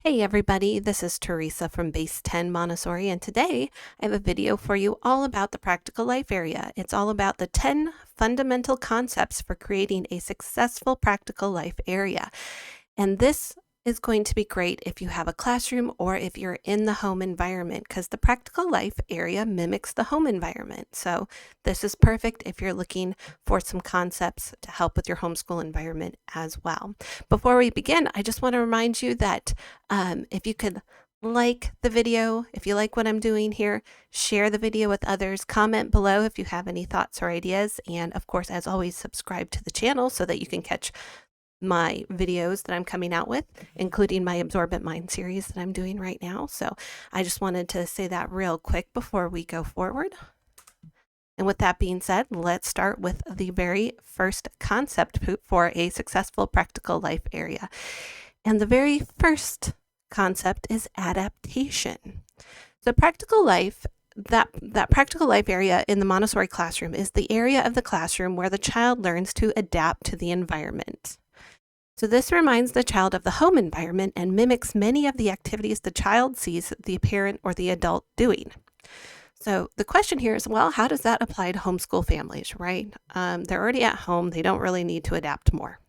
Hey everybody, this is Teresa from Base 10 Montessori, and today I have a video for you all about the practical life area. It's all about the 10 fundamental concepts for creating a successful practical life area. And this is going to be great if you have a classroom or if you're in the home environment, because the practical life area mimics the home environment. So this is perfect if you're looking for some concepts to help with your homeschool environment as well. Before we begin, I just want to remind you that if you could like the video, if you like what I'm doing here, share the video with others, comment below if you have any thoughts or ideas, and of course, as always, subscribe to the channel so that you can catch my videos that I'm coming out with, including my Absorbent Mind series that I'm doing right now. So I just wanted to say that real quick before we go forward. And with that being said, let's start with the very first concept for a successful practical life area. And the very first concept is adaptation. So practical life, that practical life area in the Montessori classroom is the area of the classroom where the child learns to adapt to the environment. So this reminds the child of the home environment and mimics many of the activities the child sees the parent or the adult doing. So the question here is, well, how does that apply to homeschool families, right? They're already at home. They don't really need to adapt more.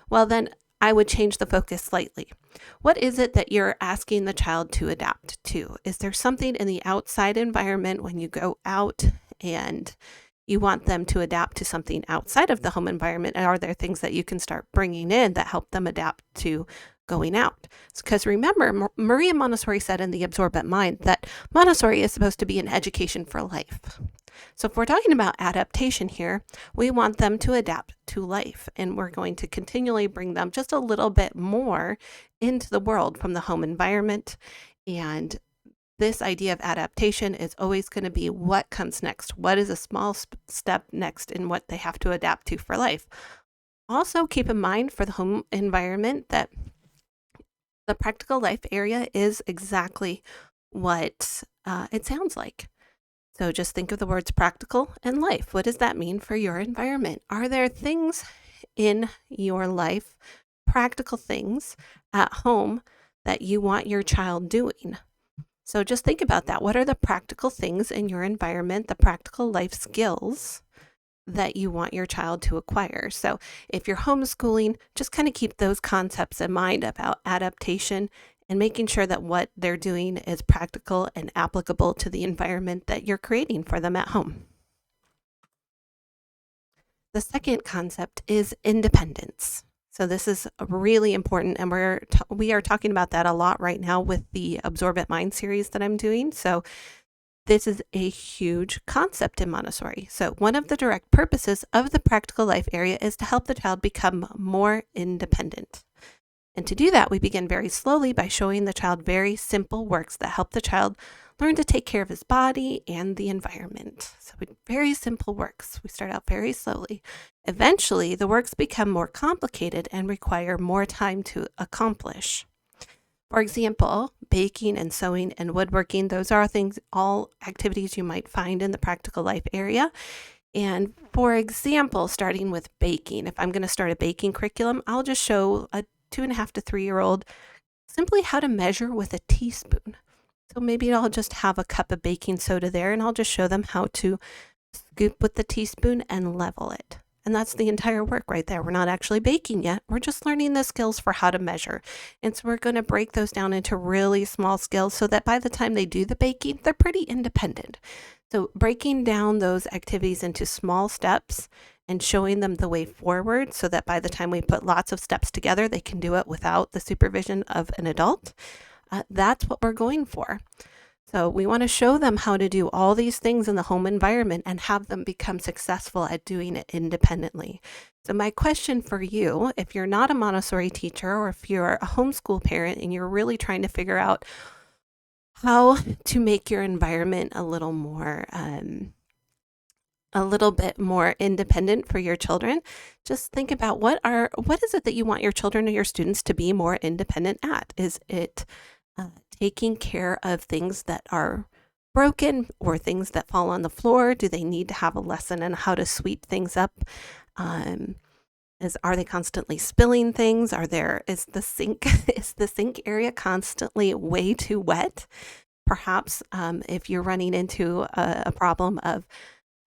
Well, then I would change the focus slightly. What is it that you're asking the child to adapt to? Is there something in the outside environment when you go out and you want them to adapt to something outside of the home environment? And are there things that you can start bringing in that help them adapt to going out? Because remember, Maria Montessori said in The Absorbent Mind that Montessori is supposed to be an education for life. So if we're talking about adaptation here, we want them to adapt to life, and we're going to continually bring them just a little bit more into the world from the home environment. And this idea of adaptation is always going to be what comes next. What is a small step next in what they have to adapt to for life? Also, keep in mind for the home environment that the practical life area is exactly what it sounds like. So just think of the words practical and life. What does that mean for your environment? Are there things in your life, practical things at home that you want your child doing? So just think about that. What are the practical things in your environment, the practical life skills that you want your child to acquire? So if you're homeschooling, just kind of keep those concepts in mind about adaptation and making sure that what they're doing is practical and applicable to the environment that you're creating for them at home. The second concept is independence. So this is really important, and we are talking about that a lot right now with the Absorbent Mind series that I'm doing. So this is a huge concept in Montessori. So one of the direct purposes of the practical life area is to help the child become more independent. And to do that, we begin very slowly by showing the child very simple works that help the child learn to take care of his body and the environment. So very simple works. We start out very slowly. Eventually, the works become more complicated and require more time to accomplish. For example, baking and sewing and woodworking, those are all activities you might find in the practical life area. And for example, starting with baking, if I'm going to start a baking curriculum, I'll just show a 2.5 to 3-year-old simply how to measure with a teaspoon. So maybe I'll just have a cup of baking soda there, and I'll just show them how to scoop with the teaspoon and level it. And that's the entire work right there. We're not actually baking yet. We're just learning the skills for how to measure. And so we're going to break those down into really small skills so that by the time they do the baking, they're pretty independent. So breaking down those activities into small steps and showing them the way forward so that by the time we put lots of steps together, they can do it without the supervision of an adult. That's what we're going for. So we want to show them how to do all these things in the home environment and have them become successful at doing it independently. So my question for you, if you're not a Montessori teacher or if you're a homeschool parent and you're really trying to figure out how to make your environment a little bit more independent for your children, just think about what is it that you want your children or your students to be more independent at? Is it taking care of things that are broken or things that fall on the floor? Do they need to have a lesson on how to sweep things up? Are they constantly spilling things? Is the sink is the sink area constantly way too wet? Perhaps if you're running into a problem of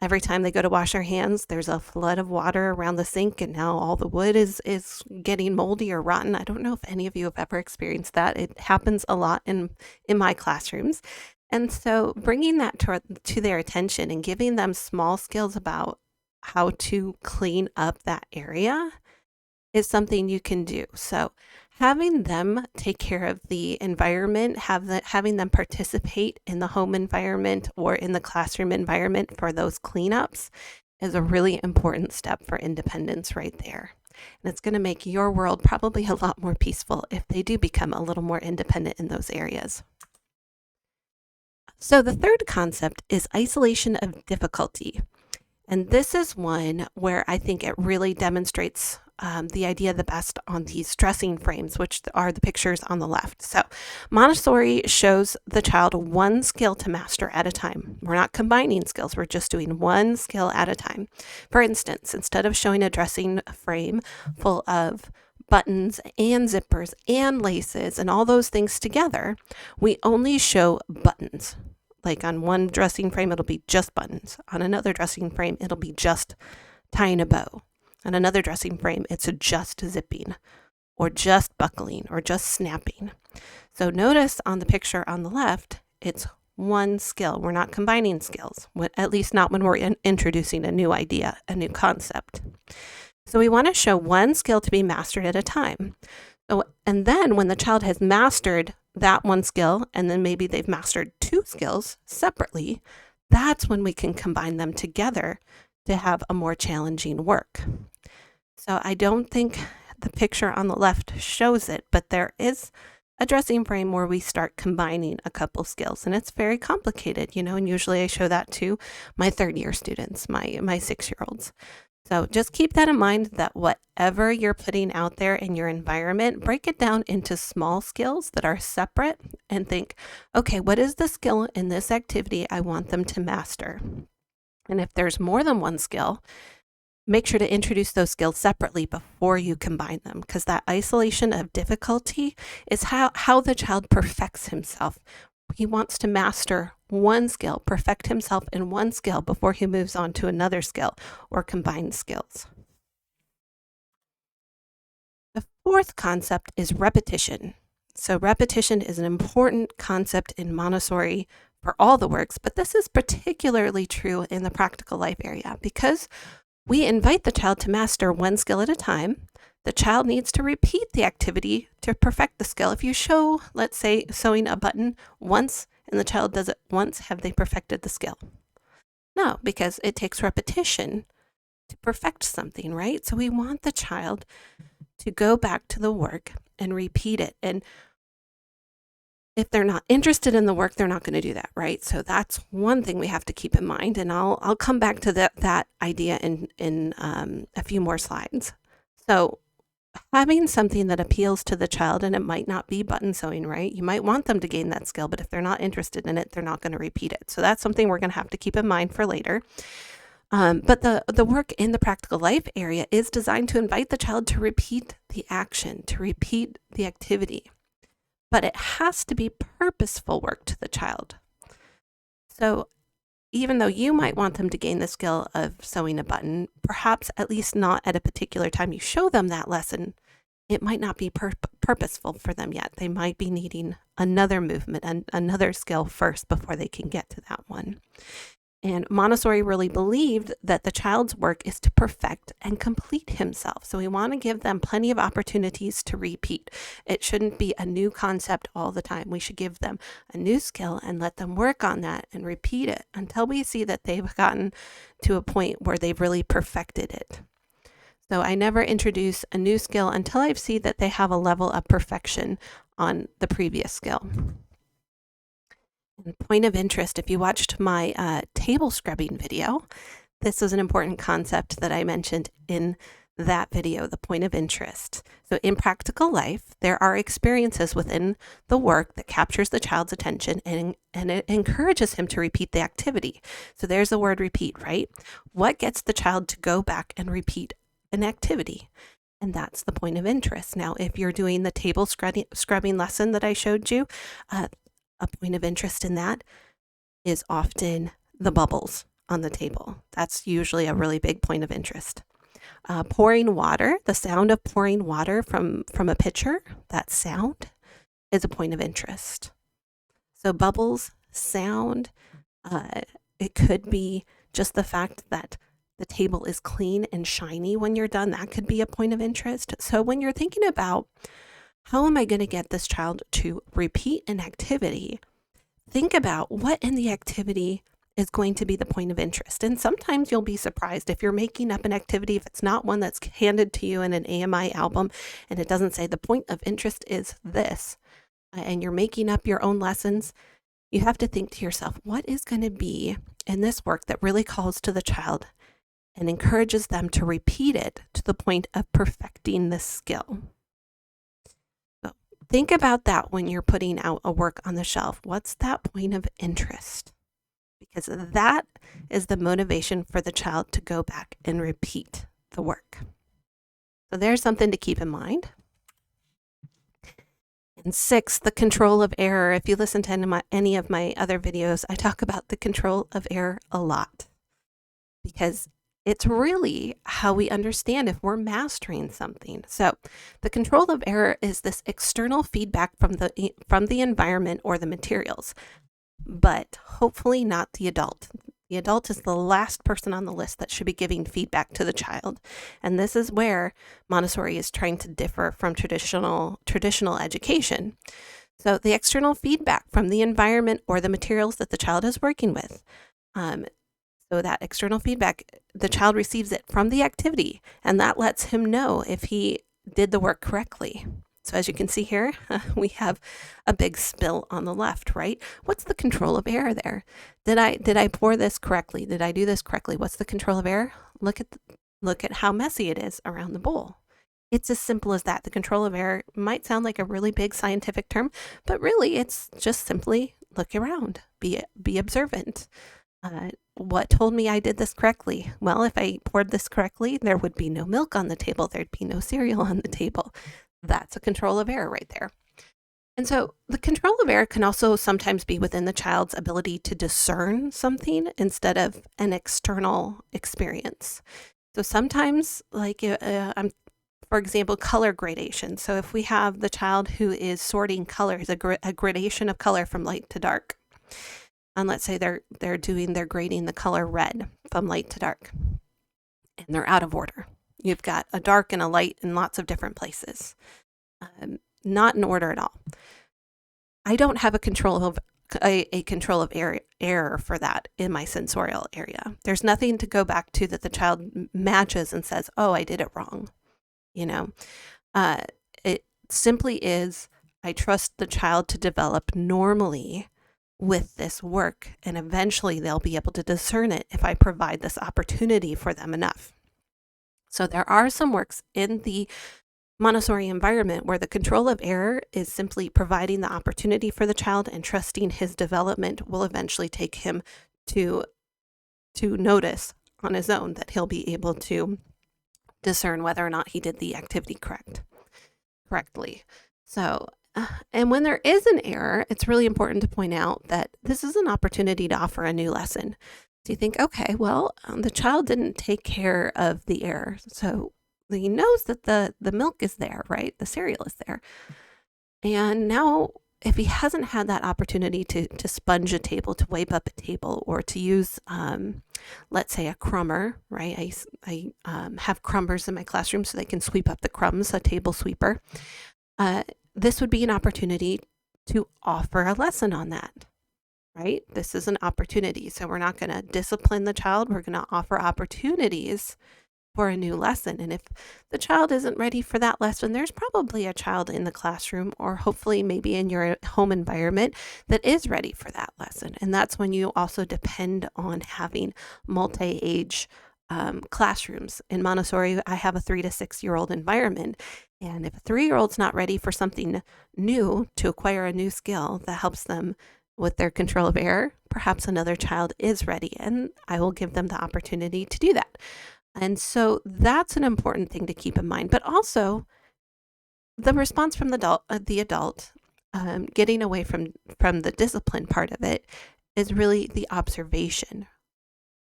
every time they go to wash their hands, there's a flood of water around the sink, and now all the wood is getting moldy or rotten. I don't know if any of you have ever experienced that. It happens a lot in my classrooms. And so bringing that to their attention and giving them small skills about how to clean up that area is something you can do. So having them take care of the environment, having them participate in the home environment or in the classroom environment for those cleanups is a really important step for independence right there. And it's going to make your world probably a lot more peaceful if they do become a little more independent in those areas. So the third concept is isolation of difficulty. And this is one where I think it really demonstrates the idea the best on these dressing frames, which are the pictures on the left. So Montessori shows the child one skill to master at a time. We're not combining skills. We're just doing one skill at a time. For instance, instead of showing a dressing frame full of buttons and zippers and laces and all those things together, we only show buttons. Like on one dressing frame, it'll be just buttons. On another dressing frame, it'll be just tying a bow. On another dressing frame, it's just zipping or just buckling or just snapping. So notice on the picture on the left, it's one skill. We're not combining skills, at least not when we're introducing a new idea, a new concept. So we want to show one skill to be mastered at a time. And then when the child has mastered that one skill, and then maybe they've mastered two skills separately, that's when we can combine them together to have a more challenging work. So I don't think the picture on the left shows it, but there is a dressing frame where we start combining a couple skills, and it's very complicated, and usually I show that to my third-year students, my 6-year-olds. So just keep that in mind, that whatever you're putting out there in your environment, break it down into small skills that are separate and think, okay, what is the skill in this activity I want them to master? And if there's more than one skill, make sure to introduce those skills separately before you combine them, because that isolation of difficulty is how the child perfects himself. He wants to master one skill, perfect himself in one skill before he moves on to another skill or combined skills. The fourth concept is repetition. So repetition is an important concept in Montessori for all the works, but this is particularly true in the practical life area because we invite the child to master one skill at a time. The child needs to repeat the activity to perfect the skill. If you show, let's say, sewing a button once and the child does it once, have they perfected the skill? No, because it takes repetition to perfect something, right? So we want the child to go back to the work and repeat it. And if they're not interested in the work, they're not going to do that, right? So that's one thing we have to keep in mind. And I'll come back to that idea in a few more slides. So having something that appeals to the child, and it might not be button sewing, right? You might want them to gain that skill, but if they're not interested in it, they're not going to repeat it. So that's something we're going to have to keep in mind for later. But the work in the practical life area is designed to invite the child to repeat the action, to repeat the activity. But it has to be purposeful work to the child. So even though you might want them to gain the skill of sewing a button, perhaps at least not at a particular time you show them that lesson, it might not be purposeful for them yet. They might be needing another movement and another skill first before they can get to that one. And Montessori really believed that the child's work is to perfect and complete himself. So we want to give them plenty of opportunities to repeat. It shouldn't be a new concept all the time. We should give them a new skill and let them work on that and repeat it until we see that they've gotten to a point where they've really perfected it. So I never introduce a new skill until I see that they have a level of perfection on the previous skill. And point of interest, if you watched my table scrubbing video, this was an important concept that I mentioned in that video, the point of interest. So in practical life, there are experiences within the work that captures the child's attention and it encourages him to repeat the activity. So there's the word repeat, right? What gets the child to go back and repeat an activity. And that's the point of interest. Now, if you're doing the table scrubbing lesson that I showed you, a point of interest in that is often the bubbles on the table. That's usually a really big point of interest. Pouring water, the sound of pouring water from a pitcher, that sound is a point of interest. So bubbles, sound, it could be just the fact that the table is clean and shiny when you're done. That could be a point of interest. So when you're thinking about how am I going to get this child to repeat an activity, think about what in the activity is going to be the point of interest. And sometimes you'll be surprised if you're making up an activity, if it's not one that's handed to you in an AMI album and it doesn't say the point of interest is this, and you're making up your own lessons. You have to think to yourself, what is going to be in this work that really calls to the child and encourages them to repeat it to the point of perfecting this skill? So think about that when you're putting out a work on the shelf. What's that point of interest? Because that is the motivation for the child to go back and repeat the work. So there's something to keep in mind. And 6, the control of error. If you listen to any of my other videos, I talk about the control of error a lot because it's really how we understand if we're mastering something. So the control of error is this external feedback from the environment or the materials, but hopefully not the adult. The adult is the last person on the list that should be giving feedback to the child. And this is where Montessori is trying to differ from traditional education. So the external feedback from the environment or the materials that the child is working with. So that external feedback, the child receives it from the activity, and that lets him know if he did the work correctly. So as you can see here, we have a big spill on the left, right? What's the control of error there? Did I pour this correctly? Did I do this correctly? What's the control of error? Look at how messy it is around the bowl. It's as simple as that. The control of error might sound like a really big scientific term, but really it's just simply look around, be observant. What told me I did this correctly? Well, if I poured this correctly, there would be no milk on the table. There'd be no cereal on the table. That's a control of error right there. And so the control of error can also sometimes be within the child's ability to discern something instead of an external experience. So sometimes, like for example, color gradation. So if we have the child who is sorting colors, a gradation of color from light to dark, and let's say they're grading the color red from light to dark, and they're out of order. You've got a dark and a light in lots of different places, not in order at all. I don't have a control of error for that in my sensorial area. There's nothing to go back to that the child matches and says, "Oh, I did it wrong." It simply is, I trust the child to develop normally with this work, and eventually they'll be able to discern it if I provide this opportunity for them enough. So there are some works in the Montessori environment where the control of error is simply providing the opportunity for the child and trusting his development will eventually take him to notice on his own that he'll be able to discern whether or not he did the activity correctly. So, and when there is an error, it's really important to point out that this is an opportunity to offer a new lesson. So you think, okay, well, the child didn't take care of the error. So he knows that the milk is there, right? The cereal is there. And now if he hasn't had that opportunity to sponge a table, to wipe up a table, or to use, let's say, a crumber, right? I have crumbers in my classroom so they can sweep up the crumbs, a table sweeper. This would be an opportunity to offer a lesson on that. Right? This is an opportunity. So we're not going to discipline the child. We're going to offer opportunities for a new lesson. And if the child isn't ready for that lesson, there's probably a child in the classroom or hopefully maybe in your home environment that is ready for that lesson. And that's when you also depend on having multi-age classrooms. In Montessori, I have a 3 to 6 year old environment. And if a 3-year-old's not ready for something new, to acquire a new skill that helps them with their control of error, perhaps another child is ready, and I will give them the opportunity to do that. And so that's an important thing to keep in mind. But also, the response from the adult, getting away from the discipline part of it, is really the observation.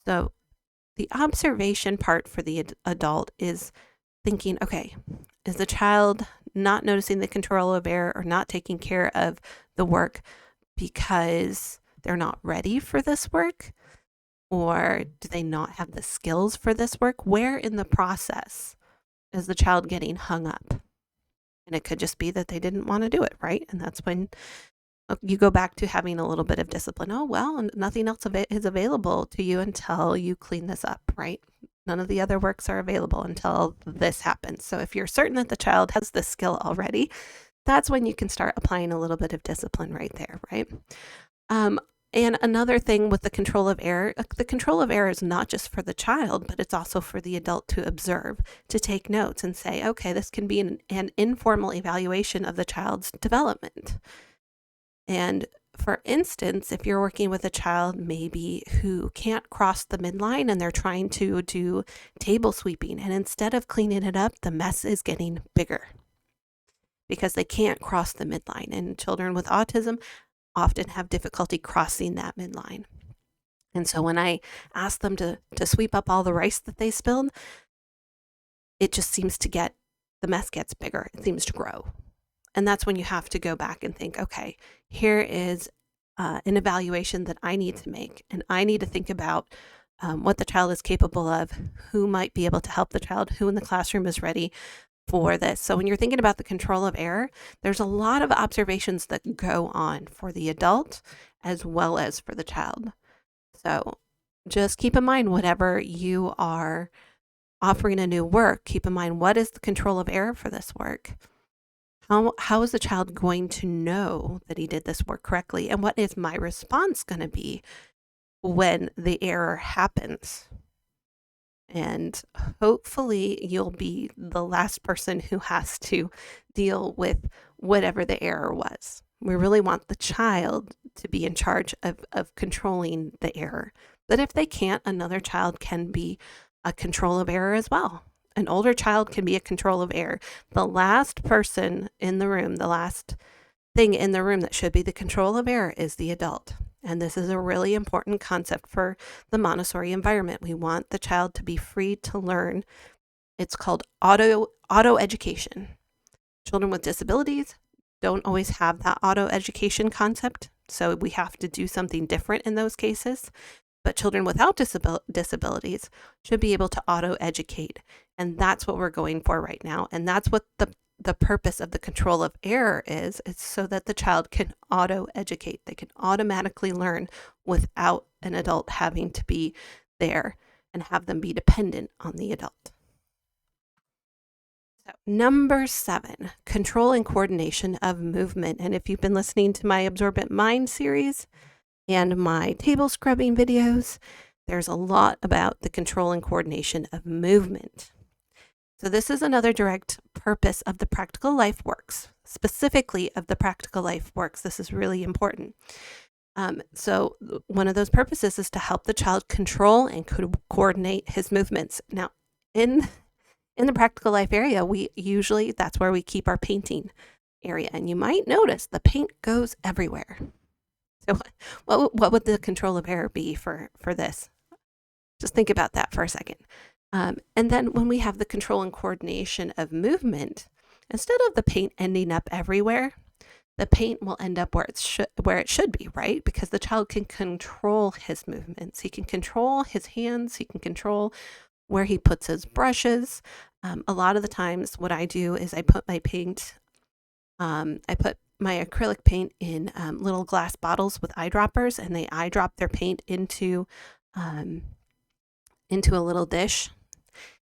So the observation part for the adult is thinking, okay, is the child not noticing the control of error or not taking care of the work because they're not ready for this work? Or do they not have the skills for this work? Where in the process is the child getting hung up? And it could just be that they didn't want to do it, right? And that's when you go back to having a little bit of discipline. Oh, well, nothing else is available to you until you clean this up, right? None of the other works are available until this happens. So if you're certain that the child has the skill already, that's when you can start applying a little bit of discipline right there, right? And another thing with the control of error is not just for the child, but it's also for the adult to observe, to take notes and say, okay, this can be an informal evaluation of the child's development. And for instance, if you're working with a child maybe who can't cross the midline and they're trying to do table sweeping, and instead of cleaning it up, the mess is getting bigger because they can't cross the midline. And children with autism often have difficulty crossing that midline. And so when I ask them to sweep up all the rice that they spilled, it just seems to the mess gets bigger. It seems to grow. And that's when you have to go back and think, okay, here is an evaluation that I need to make. And I need to think about what the child is capable of, who might be able to help the child, who in the classroom is ready for this. So when you're thinking about the control of error, there's a lot of observations that go on for the adult as well as for the child. So just keep in mind, whenever you are offering a new work, keep in mind, what is the control of error for this work? How is the child going to know that he did this work correctly? And what is my response going to be when the error happens? And hopefully you'll be the last person who has to deal with whatever the error was. We really want the child to be in charge of controlling the error. But if they can't, another child can be a control of error as well. An older child can be a control of error. The last person in the room, the last thing in the room that should be the control of error is the adult. And this is a really important concept for the Montessori environment. We want the child to be free to learn. It's called auto education. Children with disabilities don't always have that auto education concept, so we have to do something different in those cases. But children without disabilities should be able to auto educate. And that's what we're going for right now. And that's what the purpose of the control of error is. It's so that the child can auto educate. They can automatically learn without an adult having to be there and have them be dependent on the adult. So, number 7, control and coordination of movement. And if you've been listening to my Absorbent Mind series and my table scrubbing videos, there's a lot about the control and coordination of movement. So this is another direct purpose of the practical life works, specifically of the practical life works. This is really important. So one of those purposes is to help the child control and coordinate his movements. Now, in the practical life area, that's where we keep our painting area. And you might notice the paint goes everywhere. So what would the control of error be for this? Just think about that for a second. And then when we have the control and coordination of movement, instead of the paint ending up everywhere, the paint will end up where it should be, right? Because the child can control his movements. He can control his hands. He can control where he puts his brushes. A lot of the times what I do is I put my paint, I put my acrylic paint in little glass bottles with eyedroppers, and they eyedrop their paint into a little dish.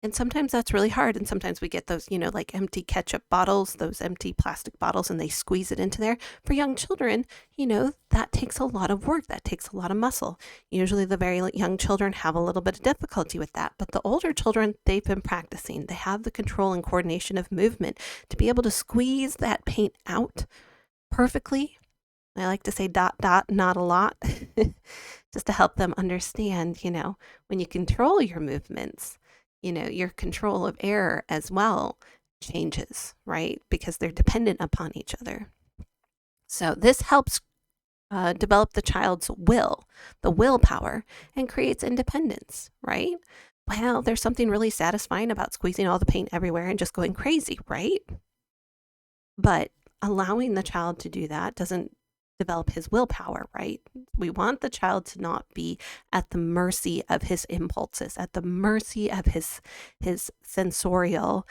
And sometimes that's really hard. And sometimes we get those, like empty ketchup bottles, those empty plastic bottles, and they squeeze it into there. For young children, that takes a lot of work. That takes a lot of muscle. Usually the very young children have a little bit of difficulty with that. But the older children, they've been practicing. They have the control and coordination of movement to be able to squeeze that paint out perfectly. I like to say ... not a lot, just to help them understand, when you control your movements, your control of error as well changes, right? Because they're dependent upon each other. So this helps develop the child's will, the willpower, and creates independence, right? Well, there's something really satisfying about squeezing all the paint everywhere and just going crazy, right? But allowing the child to do that doesn't develop his willpower, right? We want the child to not be at the mercy of his impulses, at the mercy of his sensorial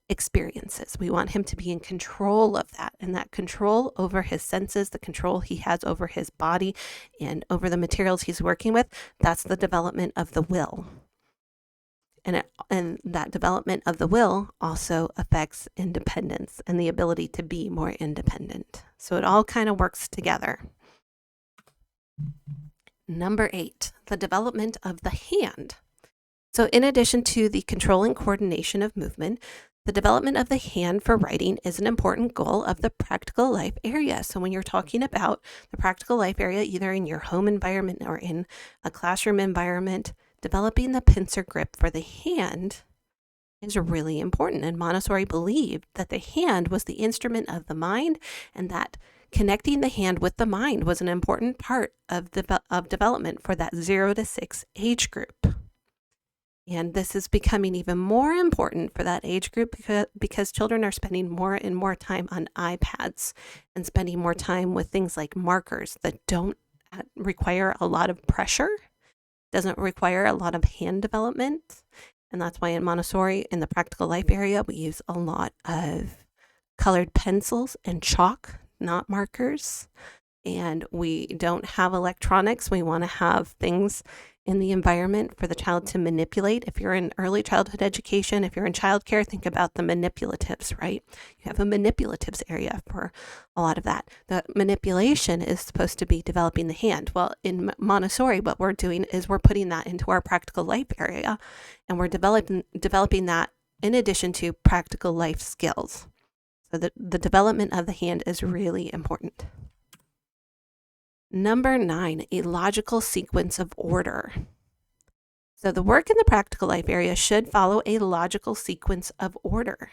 experiences. We want him to be in control of that, and that control over his senses, the control he has over his body and over the materials he's working with, that's the development of the will. And that development of the will also affects independence and the ability to be more independent. So it all kind of works together. Number 8, the development of the hand. So in addition to the control and coordination of movement, the development of the hand for writing is an important goal of the practical life area. So when you're talking about the practical life area, either in your home environment or in a classroom environment, developing the pincer grip for the hand is really important. And Montessori believed that the hand was the instrument of the mind, and that connecting the hand with the mind was an important part of development for that 0 to 6 age group. And this is becoming even more important for that age group because children are spending more and more time on iPads and spending more time with things like markers that don't require a lot of pressure, doesn't require a lot of hand development. And that's why in Montessori, in the practical life area, we use a lot of colored pencils and chalk, not markers. And we don't have electronics. We want to have things in the environment for the child to manipulate. If you're in early childhood education, if you're in childcare, think about the manipulatives, right? You have a manipulatives area for a lot of that. The manipulation is supposed to be developing the hand. Well, in Montessori, what we're doing is we're putting that into our practical life area, and we're developing that in addition to practical life skills. So the development of the hand is really important. Number 9, a logical sequence of order. So the work in the practical life area should follow a logical sequence of order.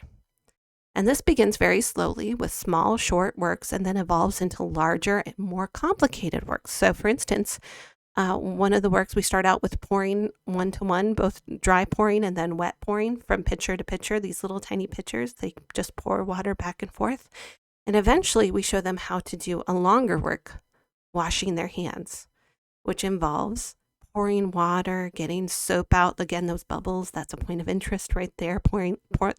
And this begins very slowly with small, short works and then evolves into larger and more complicated works. So for instance, one of the works, we start out with pouring 1-to-1, both dry pouring and then wet pouring from pitcher to pitcher, these little tiny pitchers. They just pour water back and forth. And eventually we show them how to do a longer work, washing their hands, which involves pouring water, getting soap out. Again, those bubbles, that's a point of interest right there.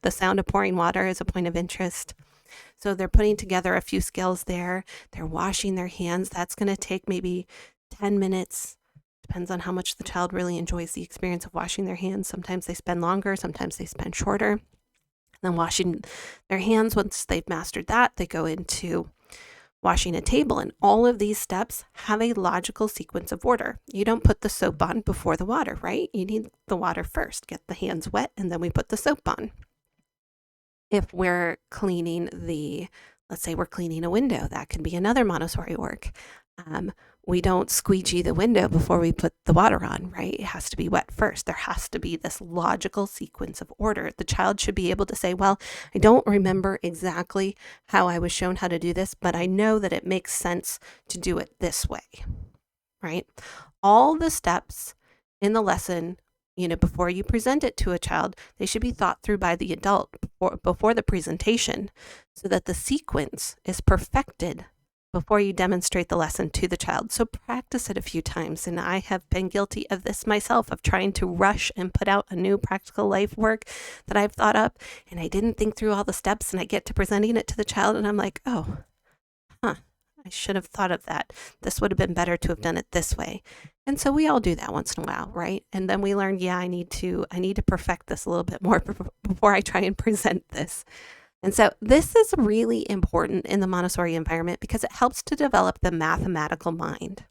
The sound of pouring water is a point of interest. So they're putting together a few skills there. They're washing their hands. That's going to take maybe 10 minutes. Depends on how much the child really enjoys the experience of washing their hands. Sometimes they spend longer, sometimes they spend shorter. And then washing their hands, once they've mastered that, they go into washing a table. And all of these steps have a logical sequence of order. You don't put the soap on before the water, right? You need the water first, get the hands wet, and then we put the soap on. If we're cleaning let's say we're cleaning a window, that could be another Montessori work. We don't squeegee the window before we put the water on, right? It has to be wet first. There has to be this logical sequence of order. The child should be able to say, well, I don't remember exactly how I was shown how to do this, but I know that it makes sense to do it this way, right? All the steps in the lesson, before you present it to a child, they should be thought through by the adult before the presentation so that the sequence is perfected before you demonstrate the lesson to the child. So practice it a few times. And I have been guilty of this myself, of trying to rush and put out a new practical life work that I've thought up, and I didn't think through all the steps, and I get to presenting it to the child and I'm like, I should have thought of that. This would have been better to have done it this way. And so we all do that once in a while, right? And then we learn, I need to perfect this a little bit more before I try and present this. And so this is really important in the Montessori environment because it helps to develop the mathematical mind.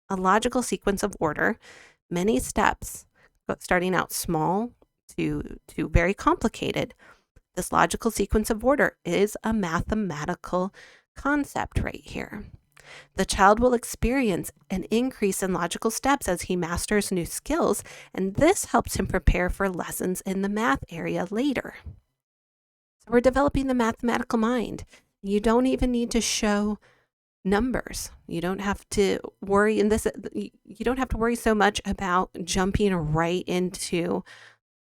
A logical sequence of order, many steps, starting out small to very complicated. This logical sequence of order is a mathematical concept right here. The child will experience an increase in logical steps as he masters new skills, and this helps him prepare for lessons in the math area later. So we're developing the mathematical mind. You don't even need to show numbers. You don't have to worry you don't have to worry so much about jumping right into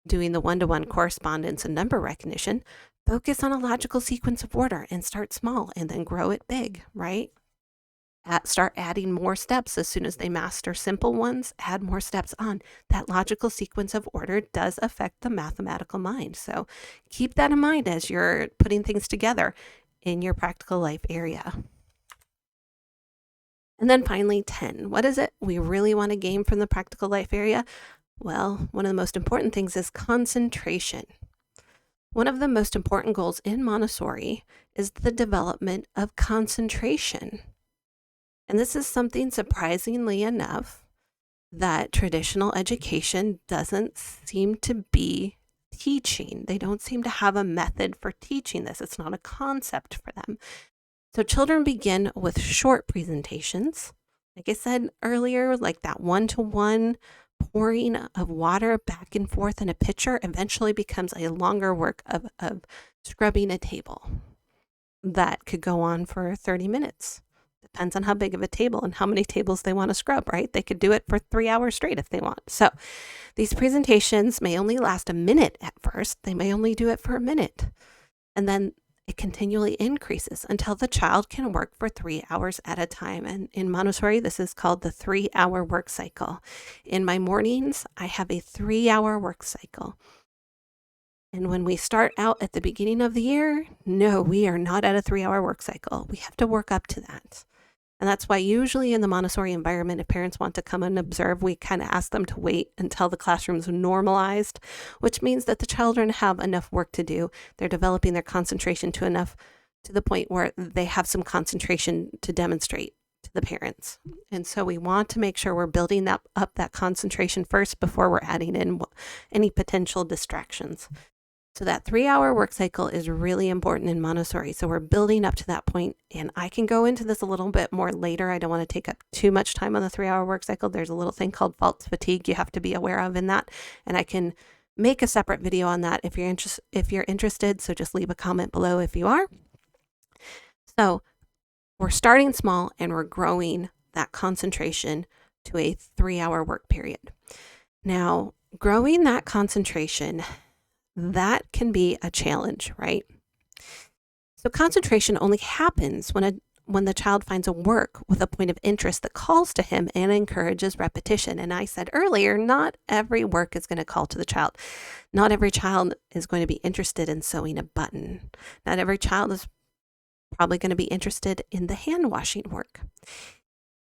doing the one-to-one correspondence and number recognition. Focus on a logical sequence of order and start small and then grow it big, right? Start adding more steps as soon as they master simple ones. Add more steps on. That logical sequence of order does affect the mathematical mind. So keep that in mind as you're putting things together in your practical life area. And then finally, 10. What is it we really want to gain from the practical life area? Well, one of the most important things is concentration. One of the most important goals in Montessori is the development of concentration. And this is something, surprisingly enough, that traditional education doesn't seem to be teaching. They don't seem to have a method for teaching this. It's not a concept for them. So children begin with short presentations. Like I said earlier, like that one-to-one pouring of water back and forth in a pitcher eventually becomes a longer work of scrubbing a table that could go on for 30 minutes. Depends on how big of a table and how many tables they want to scrub, right? They could do it for 3 hours straight if they want. So these presentations may only last a minute at first. They may only do it for a minute. And then it continually increases until the child can work for 3 hours at a time. And in Montessori, this is called the 3-hour work cycle. In my mornings, I have a 3-hour work cycle. And when we start out at the beginning of the year, no, we are not at a 3-hour work cycle. We have to work up to that. And that's why usually in the Montessori environment, if parents want to come and observe, we kind of ask them to wait until the classroom's normalized, which means that the children have enough work to do. They're developing their concentration to the point where they have some concentration to demonstrate to the parents. And so we want to make sure we're building up that concentration first before we're adding in any potential distractions. So that 3-hour work cycle is really important in Montessori. So we're building up to that point, and I can go into this a little bit more later. I don't want to take up too much time on the 3-hour work cycle. There's a little thing called false fatigue you have to be aware of in that, and I can make a separate video on that if you're interested. So just leave a comment below if you are. So we're starting small and we're growing that concentration to a 3-hour work period. Now, growing that concentration, that can be a challenge, right? So concentration only happens when the child finds a work with a point of interest that calls to him and encourages repetition. And I said earlier, not every work is going to call to the child. Not every child is going to be interested in sewing a button. Not every child is probably going to be interested in the hand washing work.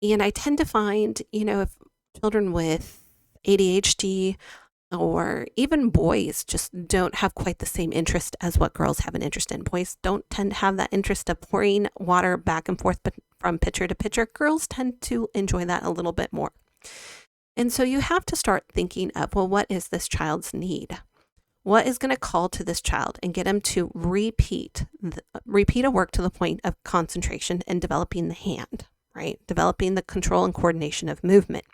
And I tend to find, if children with ADHD or even boys just don't have quite the same interest as what girls have an interest in. Boys don't tend to have that interest of pouring water back and forth from pitcher to pitcher. Girls tend to enjoy that a little bit more. And so you have to start thinking of, well, what is this child's need? What is going to call to this child and get him to repeat a work to the point of concentration and developing the hand, right? Developing the control and coordination of movement.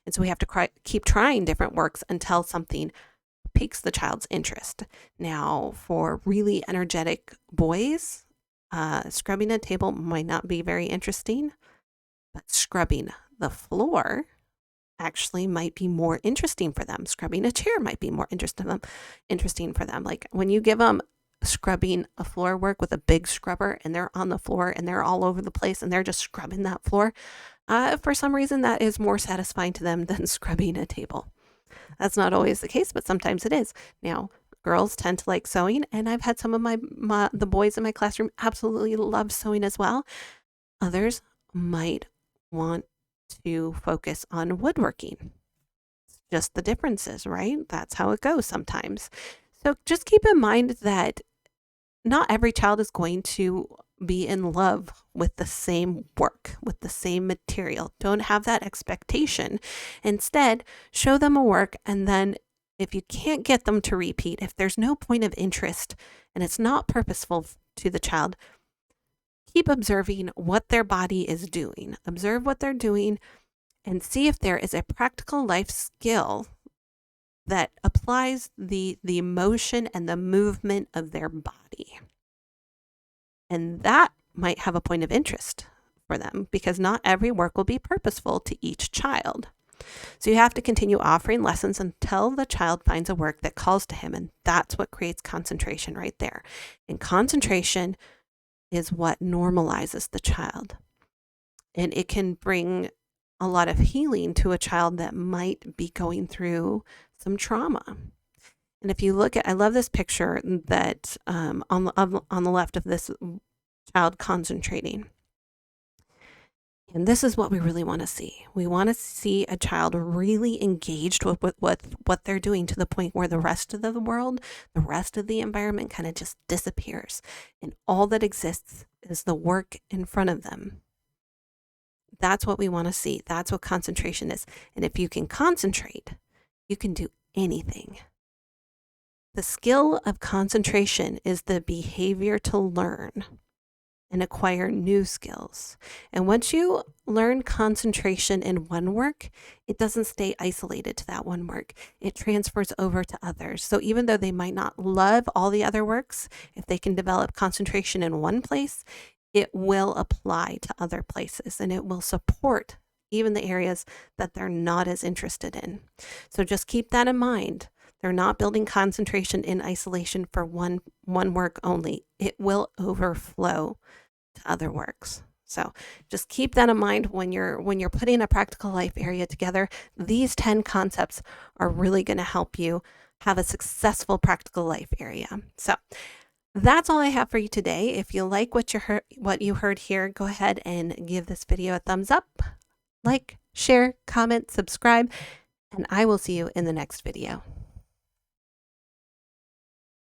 And so we have to keep trying different works until something piques the child's interest. Now, for really energetic boys, scrubbing a table might not be very interesting, but scrubbing the floor actually might be more interesting for them. Scrubbing a chair might be more interesting for them. Like when you give them scrubbing a floor work with a big scrubber and they're on the floor and they're all over the place and they're just scrubbing that floor, for some reason that is more satisfying to them than scrubbing a table. That's not always the case, but sometimes it is. Now, girls tend to like sewing, and I've had some of the boys in my classroom absolutely love sewing as well. Others might want to focus on woodworking. Just the differences, right? That's how it goes sometimes. So just keep in mind that not every child is going to be in love with the same work, with the same material. Don't have that expectation. Instead, show them a work, and then if you can't get them to repeat, if there's no point of interest and it's not purposeful to the child, keep observing what their body is doing. Observe what they're doing and see if there is a practical life skill that applies the motion and the movement of their body. And that might have a point of interest for them because not every work will be purposeful to each child. So you have to continue offering lessons until the child finds a work that calls to him. And that's what creates concentration right there. And concentration is what normalizes the child. And it can bring a lot of healing to a child that might be going through some trauma. And if you look at, I love this picture that on the left of this child concentrating. And this is what we really want to see. We want to see a child really engaged with what they're doing to the point where the rest of the world, the rest of the environment kind of just disappears. And all that exists is the work in front of them. That's what we want to see. That's what concentration is. And if you can concentrate, you can do anything. The skill of concentration is the behavior to learn and acquire new skills. And once you learn concentration in one work, it doesn't stay isolated to that one work. It transfers over to others. So even though they might not love all the other works, if they can develop concentration in one place, it will apply to other places and it will support even the areas that they're not as interested in. So just keep that in mind. They're not building concentration in isolation for one work only. It will overflow to other works. So just keep that in mind when you're putting a practical life area together. These 10 concepts are really going to help you have a successful practical life area. So that's all I have for you today. If you like what you heard here, go ahead and give this video a thumbs up, like, share, comment, subscribe, and I will see you in the next video.